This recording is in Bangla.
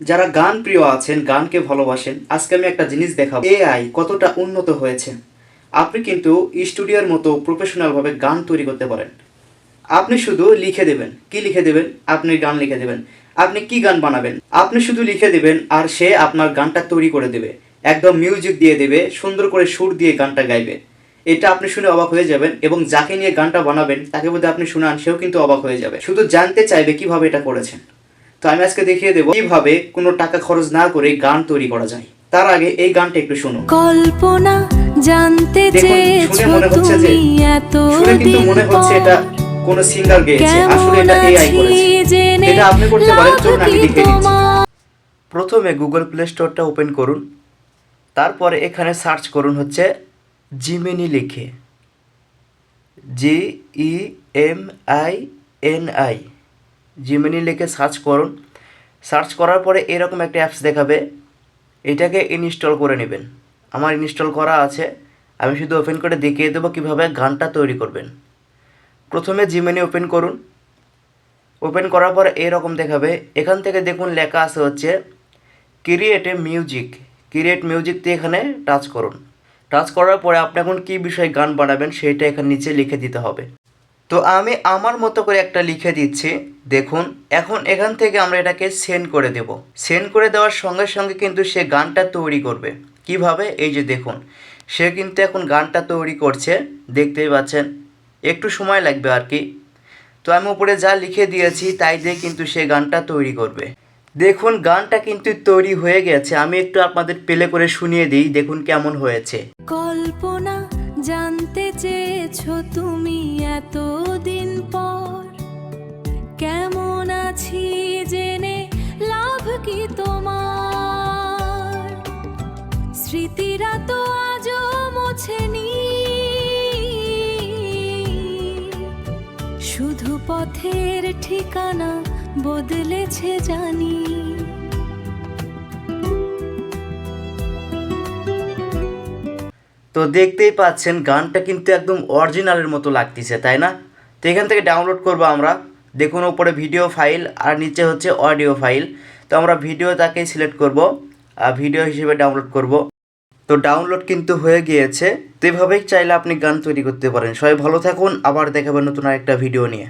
যারা গান প্রিয় আছেন, গানকে ভালোবাসেন, আজকে আমি একটা জিনিস দেখাবো, এআই কতটা উন্নত হয়েছে। আপনি কিন্তু স্টুডিওর মতো প্রফেশনালভাবে গান তৈরি করতে পারেন। আপনি শুধু লিখে দেবেন। কি লিখে দেবেন? আপনি গান লিখে দেবেন। আপনি কি গান বানাবেন? আপনি শুধু লিখে দেবেন আর সে আপনার গানটা তৈরি করে দেবে। একদম মিউজিক দিয়ে দেবে, সুন্দর করে সুর দিয়ে গানটা গাইবে। এটা আপনি শুনে অবাক হয়ে যাবেন, এবং যাকে নিয়ে গানটা বানাবেন তাকে যদি আপনি শুনান, সেও কিন্তু অবাক হয়ে যাবে, শুধু জানতে চাইবে কিভাবে এটা করেছেন। তো আমি আজকে দেখিয়ে দেবো কিভাবে কোনো টাকা খরচ না করে গান তৈরি করা যায়। তার আগে এই গানটা একটু শুনো। কল্পনা জানতে চেয়েছো তুমি এত শুনে কিন্তু মনে হচ্ছে এটা কোন সিঙ্গার গেয়েছে, আসলে এটা এআই করেছে। এটা আপনি করতে পারেন, চলুন আমি দেখিয়ে দিচ্ছি। প্রথমে গুগল প্লে স্টোরটা ওপেন করুন, তারপরে এখানে সার্চ করুন হচ্ছে জিমিনি লিখে, GEMINI, জিমিনি লিখে সার্চ করুন। সার্চ করার পরে এরকম একটা অ্যাপস দেখাবে, এটাকে ইনস্টল করে নেবেন। আমার ইনস্টল করা আছে, আমি শুধু ওপেন করে দেখিয়ে দেবো কীভাবে গানটা তৈরি করবেন। প্রথমে জিমিনি ওপেন করুন। ওপেন করার পর এরকম দেখাবে, এখান থেকে দেখুন লেখা আছে হচ্ছে ক্রিয়েট এ মিউজিক। ক্রিয়েট মিউজিকতে এখানে টাচ করুন। টাচ করার পরে আপনি এখন কী বিষয়ে গান বানাবেন সেইটা এখানে নিচে লিখে দিতে হবে। তো আমি আমার মতো করে একটা লিখে দিচ্ছি, দেখুন। এখন এখান থেকে আমরা এটাকে সেন্ড করে দেব। সেন্ড করে দেওয়ার সঙ্গে সঙ্গে কিন্তু সে গানটা তৈরি করবে। কিভাবে? এই যে দেখুন, সে কিন্তু এখন গানটা তৈরি করছে, দেখতেই পাচ্ছেন। একটু সময় লাগবে আর কি। তো আমি উপরে যা লিখে দিয়েছি তাই দিয়ে কিন্তু সে গানটা তৈরি করবে। দেখুন গানটা কিন্তু তৈরি হয়ে গেছে। আমি একটু আপনাদের প্লে করে শুনিয়ে দিই, দেখুন কেমন হয়েছে। কল্পনা জানতে চেয়েছো তুমি এতদিন পর, কেমন আছি জেনে লাভ কি তোমার? স্মৃতিরা তো আজও মোছেনি, শুধু পথের ঠিকানা বদলেছে জানি। তো দেখতেই পাচ্ছেন গানটা কিন্তু একদম অরিজিনালের মতো লাগতেছে, তাই না? তো এখান থেকে ডাউনলোড করব আমরা। দেখুন উপরে ভিডিও ফাইল আর নিচে হচ্ছে অডিও ফাইল। তো আমরা ভিডিওটাকে সিলেক্ট করব আর ভিডিও হিসেবে ডাউনলোড করব। তো ডাউনলোড কিন্তু হয়ে গিয়েছে। তো এভাবেই চাইলে আপনি গান তৈরি করতে পারেন। সবাই ভালো থাকুন, আবার দেখাবেন নতুন আরেকটা ভিডিও নিয়ে।